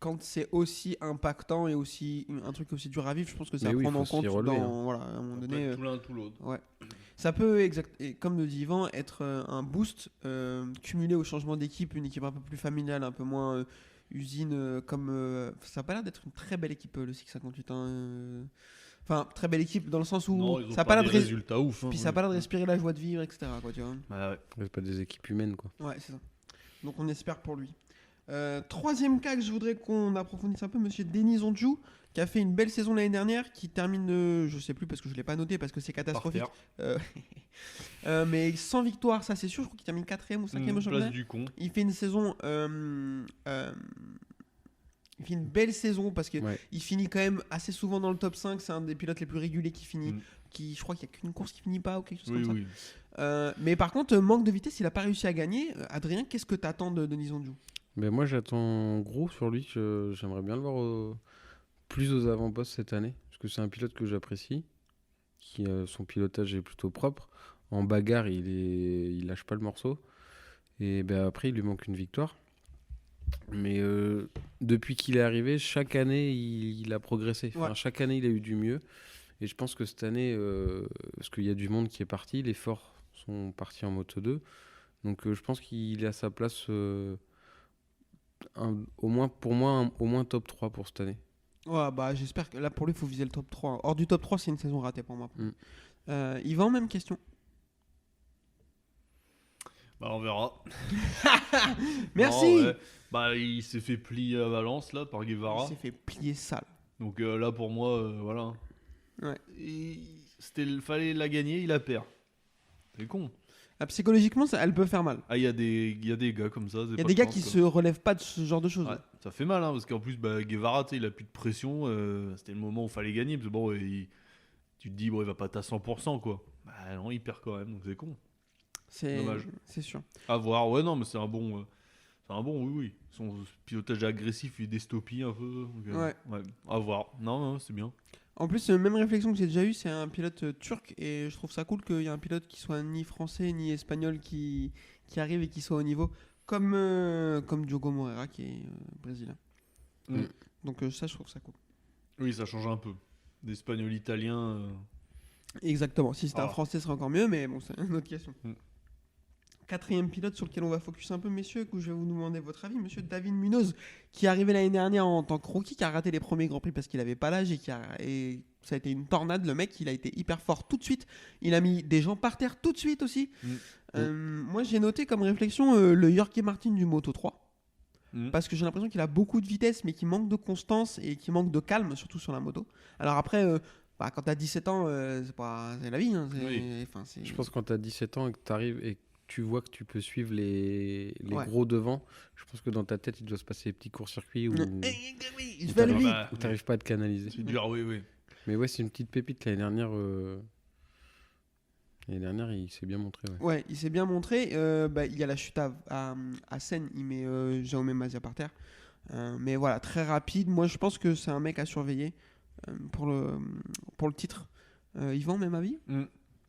quand c'est aussi impactant et aussi un truc aussi dur à vivre, je pense que c'est Mais à oui, prendre en faut s'y compte. relever, Voilà, à un moment Ça peut donné. être tout l'un, tout l'autre. Ouais. Ça peut, et comme le dit Yvan, être un boost cumulé au changement d'équipe, une équipe un peu plus familiale, un peu moins usine, ça n'a pas l'air d'être une très belle équipe, le 658. Hein, Enfin, très belle équipe dans le sens où Non, ils ont ça n'a pas pas des l'air de résultats ouf. Hein, puis ça n'a pas l'air de respirer la joie de vivre, etc. Quoi, tu vois. Bah ouais. C'est pas des équipes humaines, quoi. Ouais, c'est ça. Donc on espère pour lui. Troisième cas que je voudrais qu'on approfondisse un peu, monsieur Denis Onjou, qui a fait une belle saison l'année dernière, qui termine, je sais plus parce que je l'ai pas noté parce que c'est catastrophique. Mais sans victoire, ça c'est sûr, je crois qu'il termine 4ème ou 5ème au championnat. Place du con. Il fait une saison. Il fait une belle saison parce qu'il Ouais. finit quand même assez souvent dans le top 5. C'est un des pilotes les plus réguliers qui finit. Mm. Je crois qu'il n'y a qu'une course qui finit pas ou quelque chose Oui, comme oui. ça. Mais par contre, manque de vitesse, il n'a pas réussi à gagner. Adrien, qu'est-ce que tu attends de Denis Onjou? Mais moi, j'attends gros sur lui. J'aimerais bien le voir plus aux avant-postes cette année. Parce que c'est un pilote que j'apprécie. Son pilotage est plutôt propre. En bagarre, il lâche pas le morceau. Et ben, après, il lui manque une victoire. Mais depuis qu'il est arrivé, chaque année, il a progressé. Enfin, Ouais. chaque année, il a eu du mieux. Et je pense que cette année, parce qu'il y a du monde qui est parti, les forts sont partis en Moto 2. Donc je pense qu'il est à sa place, au moins, pour moi, au moins top 3 pour cette année. Ouais, bah, j'espère que là, pour lui, il faut viser le top 3. Hors du top 3, c'est une saison ratée pour moi. Yvan, même question. Bah, on verra. Merci. Non, ouais. Bah, il s'est fait plier à Valence, là, par Il Guevara. s'est fait plier sale. Donc là, pour moi, voilà. Ouais. Fallait la gagner, il la perd. C'est con. Ah, psychologiquement, elle peut faire mal. Ah, il y a des gars comme ça. Il y a des gars qui se relèvent pas de ce genre de choses. Ouais, ça fait mal, hein, parce qu'en plus, Guevara, il a plus de pression. C'était le moment où il fallait gagner. Parce que bon, tu te dis, bon, il va pas être à 100%, quoi. Bah non, il perd quand même, donc c'est con. Dommage. C'est sûr. À voir, ouais, non, mais c'est un bon. Oui. Son pilotage agressif, il dystopie un peu. Donc, Ouais. À voir. Non, c'est bien. En plus, même réflexion que j'ai déjà eue, c'est un pilote turc et je trouve ça cool qu'il y ait un pilote qui soit ni français ni espagnol qui arrive et qui soit au niveau comme Diogo Moreira qui est brésilien. Mm. Donc ça, je trouve ça cool. Oui, ça change un peu. D'espagnol italien. Exactement. Si c'était un Ah. français, ce serait encore mieux, mais bon, c'est une autre question. Mm. Quatrième pilote sur lequel on va focus un peu, messieurs, que je vais vous demander votre avis, monsieur David Munoz, qui est arrivé l'année dernière en tant que rookie, qui a raté les premiers Grands Prix parce qu'il n'avait pas l'âge et ça a été une tornade. Le mec, il a été hyper fort tout de suite. Il a mis des gens par terre tout de suite aussi. Moi, j'ai noté comme réflexion le Jorge Martin du Moto 3. Parce que j'ai l'impression qu'il a beaucoup de vitesse, mais qu'il manque de constance et qu'il manque de calme, surtout sur la moto. Alors après, quand t'as 17 ans, c'est la vie. Hein, Oui. Je pense que quand tu as 17 ans et que tu arrives et que tu vois que tu peux suivre les Ouais. gros devant, je pense que dans ta tête, il doit se passer des petits courts-circuits où Je où vais aller vite. Bah, tu n'arrives pas à te canaliser. c'est dur, oui. Mais ouais, c'est une petite pépite. L'année dernière, il s'est bien montré. Ouais. Ouais, il s'est bien montré. Il y a la chute à Seine, il met Jaume Mazia par terre. Mais voilà, très rapide. Moi, je pense que c'est un mec à surveiller. pour le titre. Yvan, même avis?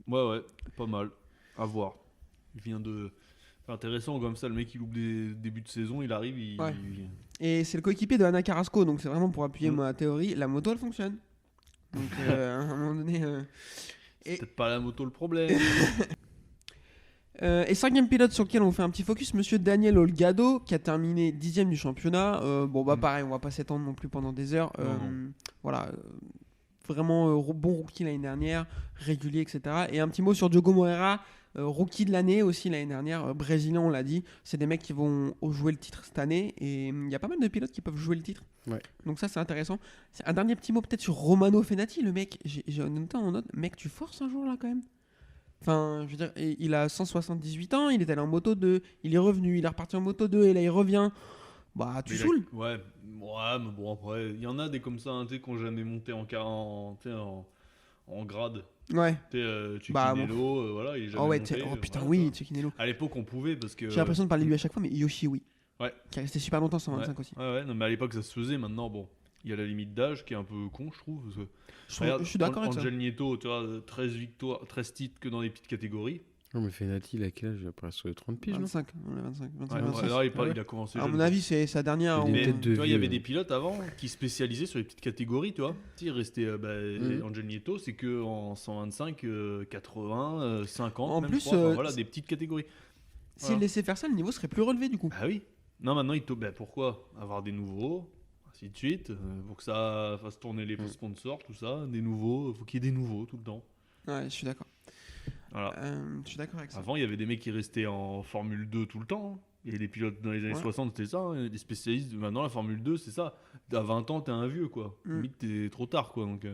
Ouais, pas mal. À voir. Il vient de. C'est intéressant comme ça, le mec il loupe des débuts de saison, il arrive, Ouais. Et c'est le coéquipier de Ana Carrasco, donc c'est vraiment pour appuyer ma théorie. La moto, elle fonctionne. Donc à un moment donné. C'est peut-être pas la moto le problème. Et cinquième pilote sur lequel on fait un petit focus, monsieur Daniel Olgado, qui a terminé 10e du championnat. Pareil, on va pas s'étendre non plus pendant des heures. Non. Voilà. Vraiment bon rookie l'année dernière, régulier, etc. Et un petit mot sur Diogo Moreira, rookie de l'année aussi l'année dernière, brésilien, on l'a dit. C'est des mecs qui vont jouer le titre cette année. Et il y a pas mal de pilotes qui peuvent jouer le titre. Ouais. Donc ça, c'est intéressant. Un dernier petit mot peut-être sur Romano Fenati. Le mec, j'ai noté en note, mec, tu forces un jour là quand même. Enfin, je veux dire, il a 178 ans, il est allé en moto 2, il est revenu, il est reparti en moto 2 et là il revient. Bah, tu saoules. Ouais, mais bon, après, il y en a des comme ça, hein, tu sais, qui n'ont jamais monté en grade. Ouais. Tu sais, Bah, Cecchiniello, voilà, il est jamais Oh ouais, monté. putain, voilà, oui, quoi. Cecchiniello. À l'époque, on pouvait parce que. J'ai l'impression de parler de lui à chaque fois, mais Yoshi, oui. Ouais. Qui est resté super longtemps 125 aussi. Ouais, non, mais à l'époque, ça se faisait. Maintenant, bon, il y a la limite d'âge qui est un peu con, je trouve. Parce que, Je suis d'accord avec ça. Angel Nieto, tu vois, 13 victoires, 13 titres que dans les petites catégories. Non, mais Fenati, il a quel âge? Il a presque 30 piges, non? 25, on est 25, 25, Ouais, 26. là, Ouais. il a commencé. À jeune, mon quoi. avis, c'est sa dernière. Il est Mais peut-être tu vois, il y vieux. avait des pilotes avant qui spécialisaient sur les petites catégories, tu vois. Tu sais, il restait Angel Nieto, c'est que en 125, 80, 50, En même, plus, je crois. Enfin, voilà, des petites catégories. S'il Voilà. laissait faire ça, le niveau serait plus relevé du coup. Ah oui. Non, maintenant, pourquoi avoir des nouveaux, ainsi de suite, pour que ça fasse tourner les sponsors, tout ça, des nouveaux, faut qu'il y ait des nouveaux tout le temps. Ouais, je suis d'accord. Voilà. Je suis d'accord avec ça. Avant, il y avait des mecs qui restaient en Formule 2 tout le temps. Hein. Il y avait des pilotes dans les années 60, c'était ça. Hein. Des spécialistes. Maintenant, la Formule 2, c'est ça. À 20 ans, t'es un vieux, quoi. Limite, t'es trop tard, quoi. Donc,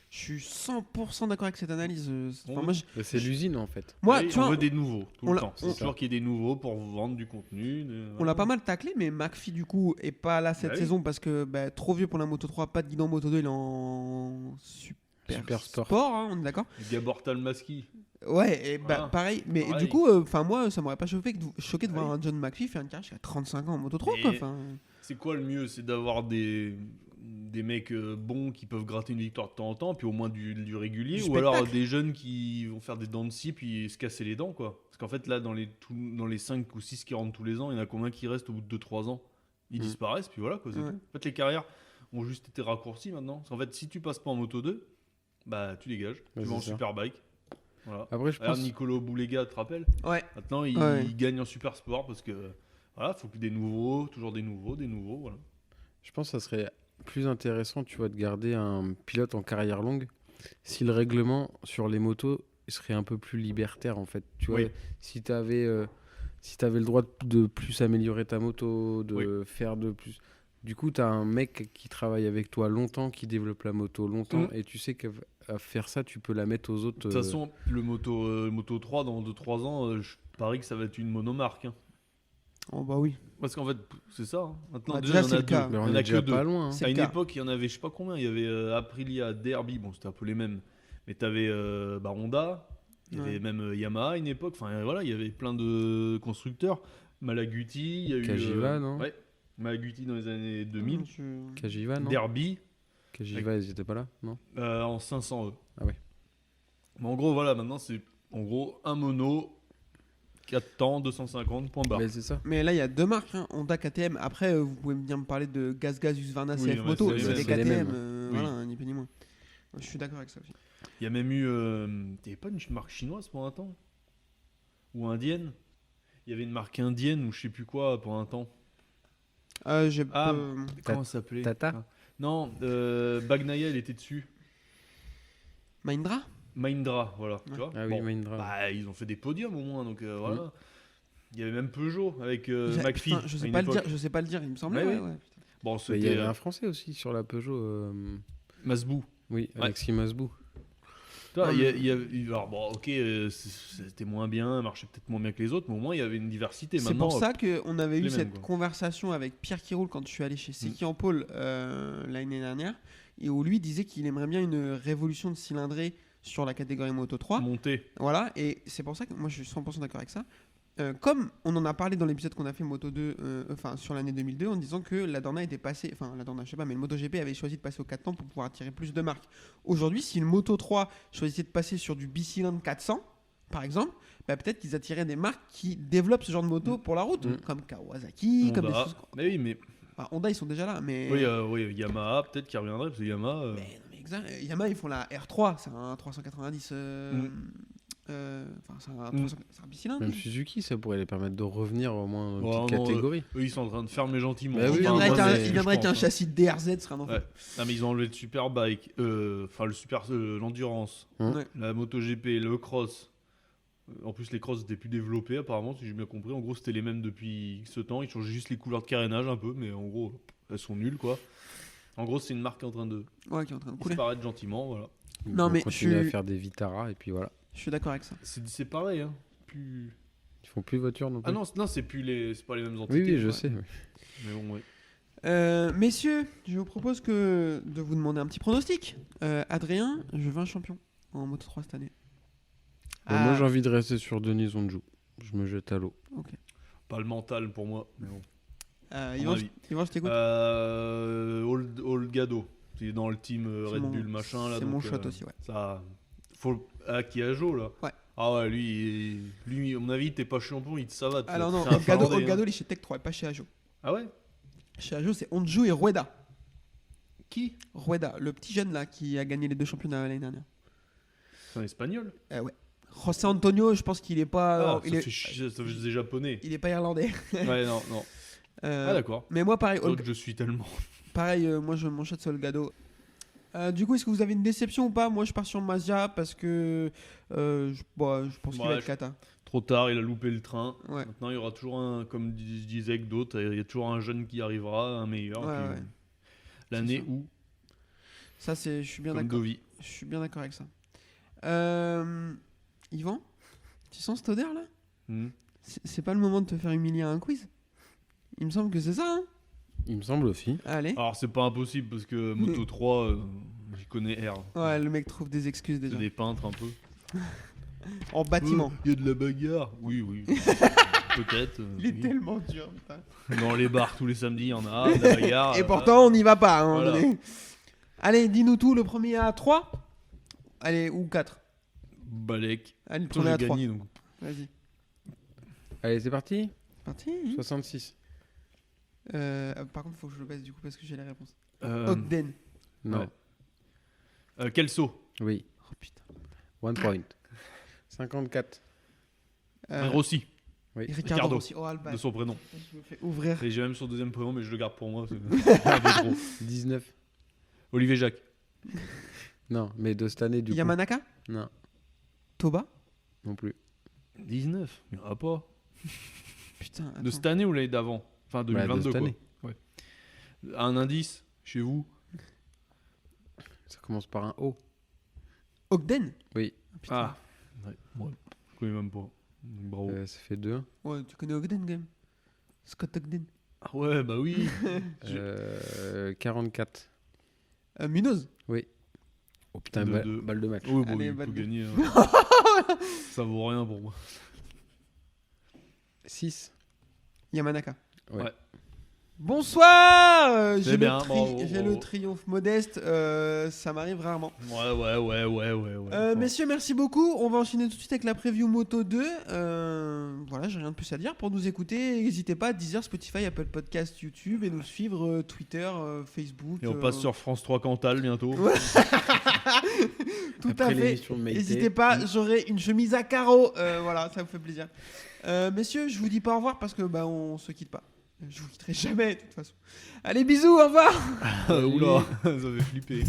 Je suis 100% d'accord avec cette analyse. Bon, Moi, C'est l'usine, en fait. moi, et tu on vois, veut des nouveaux tout on le l'a- temps. on- C'est toujours qu'il y ait des nouveaux pour vous vendre du contenu. on l'a pas mal taclé, mais McPhee du coup est pas là cette Bah oui. saison parce que trop vieux pour la Moto 3, pas de guidon Moto 2, il est en super sport, hein, on est d'accord. Gabor Talmaski. Ouais, et Voilà. pareil, mais Pareil. du coup, moi ça m'aurait pas choqué de voir un John McPhee faire une carrière jusqu'à 35 ans en Moto 3 Mais- quoi. Enfin, C'est quoi le mieux? C'est d'avoir des mecs bons qui peuvent gratter une victoire de temps en temps, puis au moins du régulier, Du ou alors spectacle. des jeunes qui vont faire des dents de scie puis se casser les dents, quoi. Parce qu'en fait, là, dans les 5 ou 6 qui rentrent tous les ans, il y en a combien qui restent au bout de 2-3 ans? Ils disparaissent, puis voilà, quoi. C'est Ouais. tout. En fait, les carrières ont juste été raccourcies maintenant. Parce qu'en fait, si tu passes pas en Moto 2, bah tu dégages. Ouais, Tu vas en c'est ça. Superbike. Voilà. Après, je Regarde pense. Nicolo Boulega, tu te rappelles? ouais. Maintenant, Ouais. il gagne en super sport parce que voilà, faut que des nouveaux, toujours des nouveaux, voilà. Je pense que ça serait plus intéressant, tu vois, de garder un pilote en carrière longue si le règlement sur les motos serait un peu plus libertaire, en fait. Tu vois, Oui. si tu avais, le droit de plus améliorer ta moto, de faire de plus. Du coup, tu as un mec qui travaille avec toi longtemps, qui développe la moto longtemps, et tu sais qu'à faire ça, tu peux la mettre aux autres. De toute façon, le Moto 3, dans 2-3 ans, je parie que ça va être une monomarque. Hein. Oh bah oui. Parce qu'en fait, c'est ça. Hein. Maintenant, Bah, déjà, déjà, il y en c'est a le cas. deux. Mais Il on y en est a déjà que deux. pas loin. Hein. C'est À le une cas. époque, il y en avait, je sais pas combien. Il y avait Aprilia, Derby, bon, c'était un peu les mêmes. Mais tu avais Honda, il y avait même Yamaha à une époque. Enfin, voilà, il y avait plein de constructeurs. Malaguti, il y a eu. Cagiva, non? Ouais. Malaguti dans les années 2000. Cagiva, non? Derby Cagiva, ils étaient pas là, non? en 500E. Ah ouais. Mais en gros, voilà, maintenant, c'est en gros un mono, 4 temps, 250, point barre. Mais c'est ça. Mais là, il y a deux marques, hein, Honda, KTM. Après, vous pouvez bien me parler de Gaz Husqvarna, Oui, CF non, mais Moto. c'est C'est les des mêmes. C'est les KTM, mêmes. Oui. voilà, ni plus ni moins. Je suis d'accord avec ça aussi. Il y a même eu. Il n'y avait pas une marque chinoise pour un temps? Ou indienne? Il y avait une marque indienne ou je sais plus quoi pour un temps. J'ai Ah, Comment ça s'appelait? Tata? Ah. Non, Bagnaia, elle était dessus. Mahindra. Mahindra, voilà. Tu vois Ah oui, Bon, Mahindra. bah, ils ont fait des podiums au moins, donc voilà. Il y avait même Peugeot avec Putain, McPhee. je à sais une pas le époque. dire. Je sais pas le dire. Il me semblait. Ouais, Ouais, oui. ouais. Bon, Mais il y c'était avait un Français aussi sur la Peugeot. Masbou. Oui, Ouais. Alexis Masbou. Tu vois, Non, il y a- alors, bon, ok, c'était moins bien, marchait peut-être moins bien que les autres, mais au moins il y avait une diversité. C'est Maintenant, pour ça qu'on avait eu les mêmes, cette quoi. conversation avec Pierre Kiroul quand je suis allé chez Seki en Pôle l'année dernière, et où lui disait qu'il aimerait bien une révolution de cylindrée sur la catégorie Moto 3. monter. Voilà, et c'est pour ça que moi je suis 100% d'accord avec ça. comme on en a parlé dans l'épisode qu'on a fait Moto 2, sur l'année 2002, en disant que la Dorna était passée, enfin la Dorna, je sais pas, mais le MotoGP avait choisi de passer aux 4 temps pour pouvoir attirer plus de marques. Aujourd'hui, si le Moto 3 choisissait de passer sur du Biciland 400, par exemple, bah, peut-être qu'ils attiraient des marques qui développent ce genre de moto pour la route, comme Kawasaki, comme des Honda. choses. Mais oui, mais Enfin, Honda, ils sont déjà là, mais. oui, Yamaha peut-être qui reviendrait parce que Yamaha. Mais non, mais exact. Yamaha, ils font la R3, c'est un 390. C'est un bicylindre. Même Suzuki, ça pourrait les permettre de revenir au moins dans Ouais, une petite non, catégorie. Eux, ils sont en train de fermer gentiment. Bah oui, Il viendrait moi, avec un châssis de DRZ, ce serait un enfer. Ouais. Ah, mais ils ont enlevé le Superbike, l'endurance, Ouais. la MotoGP, le cross. En plus, les crosses étaient plus développés apparemment, si j'ai bien compris. En gros, c'était les mêmes depuis ce temps. Ils changeaient juste les couleurs de carénage un peu, mais en gros, elles sont nulles quoi. En gros, c'est une marque qui est en train de Ouais, qui est en train de couler. disparaître gentiment. Voilà. Ils Non, vont mais continuer je à suis- faire des Vitara et puis voilà. Je suis d'accord avec ça. C'est pareil, hein. Plus... Ils font plus de voitures non plus. Ah non, c'est pas les mêmes oui, entités. oui, je ouais. sais. Oui. Mais bon, ouais. Messieurs, je vous propose de vous demander un petit pronostic. Adrien, je veux un champion en Moto 3 cette année. Moi, j'ai envie de rester sur Denis Onju. Je me jette à l'eau. Pas le mental pour moi. Mais bon. Yvan, mon avis. Je t'écoute. Olgado. C'est dans le team C'est Red mon- Bull machin là. c'est mon donc, shot aussi, ouais. Ça. Qui a Jo là. Ouais. Ah ouais, lui, à mon avis, t'es pas champion, ça va. Alors non, c'est un Olgado, Finlandais, hein. il est chez Tech 3, pas chez Ajo. Ah ouais. Chez Ajo, c'est Onju et Rueda. Qui? Rueda, le petit jeune là qui a gagné les 2 championnats l'année dernière. C'est un espagnol. Ouais. José Antonio, je pense qu'il est pas. Ça fait des japonais. Il est pas irlandais. Ouais, non. Ah d'accord. Mais moi, pareil, Donc je suis tellement. moi je m'enchaîne sur Olgado. Du coup, est-ce que vous avez une déception ou pas? Moi, je pars sur Mazia parce que je pense qu'il va être cata. Trop tard, il a loupé le train. Ouais. Maintenant, il y aura toujours un, comme je disais avec d'autres, il y a toujours un jeune qui arrivera, un meilleur. Ouais, puis, ouais. L'année C'est ça. où, Ça, je suis bien comme d'accord. Dovi. Je suis bien d'accord avec ça. Yvan, tu sens cette odeur là? Hmm. C'est pas le moment de te faire humilier à un quiz? Il me semble que c'est ça, hein? Il me semble aussi. Allez. Alors, c'est pas impossible parce que Moto 3, j'y connais R. Ouais, le mec trouve des excuses C'est déjà. des peintres un peu. En bâtiment. Il y a de la bagarre. Oui. Peut-être. Il est oui. tellement dur, putain. Dans les bars tous les samedis, il y en a de la bagarre. Et pourtant, on n'y va pas, à un moment Voilà. donné. Allez, dis-nous tout. Le premier à 3? Allez, ou 4? Balek. Allez, le Toi, premier à j'ai 3. gagné donc. Vas-y. Allez, c'est parti. C'est parti. 66. Par contre, faut que je le baisse du coup parce que j'ai les réponses. Euh, Ogden. Non. Kelso. Oui. Oh putain. 1 point. 54. Rossi, Ricardo Rossi. Oh, Alba. de son prénom. Je me fais ouvrir. Et j'ai même son deuxième prénom, mais je le garde pour moi. C'est un peu trop. 19. Olivier Jacques. Non, mais de cette année, du Yamanaka? coup. Non, Toba? non plus. 19. Il n'y en a pas. Putain. De attends. cette année ou l'année d'avant? Enfin, 2022 de cette quoi. année. Ouais. Un indice chez vous? Ça commence par un O. Ogden? Oui. Oh, putain. Ah. Ouais. Je connais même pas. Bravo. Ça fait 2. Ouais, tu connais Ogden quand même. Scott Ogden. Ah ouais, bah oui. 44. Munoz. Oui. Oh putain, De- balle de match. Oui, bon, Allez, il balle peut de- gagner. Hein. Ça vaut rien pour moi. 6. Yamanaka. Ouais. Ouais. Bonsoir. C'est bien, bravo, J'ai bravo. le triomphe modeste. Ça m'arrive rarement. Ouais. Messieurs, merci beaucoup. On va enchaîner tout de suite avec la preview Moto 2. Voilà, j'ai rien de plus à dire. Pour nous écouter, n'hésitez pas à Deezer, Spotify, Apple Podcast, YouTube et nous suivre Twitter, Facebook. Et on passe sur France 3 Cantal bientôt. Ouais. Tout Après à fait. l'émission de Maïté. N'hésitez pas, j'aurai une chemise à carreaux. Voilà, ça vous fait plaisir. Messieurs, je vous dis pas au revoir parce que on se quitte pas. Je vous quitterai jamais de toute façon. Allez, bisous, au revoir. Oula, ça fait flipper.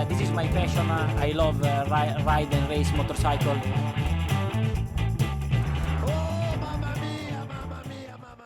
This is my passion. I love ride and race motorcycle.